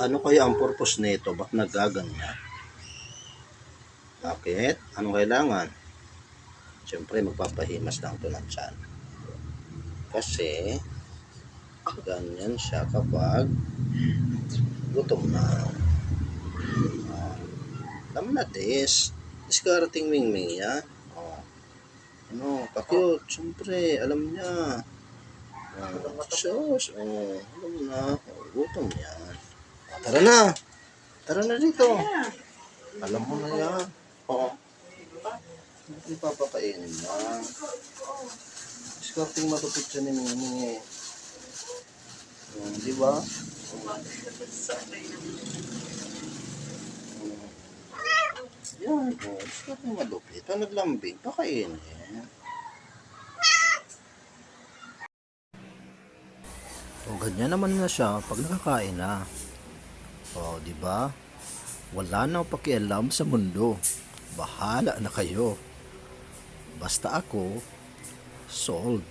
Ano kaya ang purpose nito? Ba't nagaganyan? Bakit? Anong kailangan? Siyempre, magpapahimas lang ito ng tiyan. Kasi, ganyan siya kapag gutom na. Alam na this. Diskarating Mingming yan. Ano, pa-cute. Siyempre, alam niya. Sus, alam na. Gutom yan. Tara na. Tara na dito. Alam mo na yan. Hindi papakainin na. Discarding matupit siya ni Mingming eh. Di ba? Yan. Discarding malupit. Ito naglambing. Pakainin. Ganyan naman na siya pag nakakain na. Di ba? Wala nang pakialam sa mundo. Bahala na kayo. Basta ako, solved.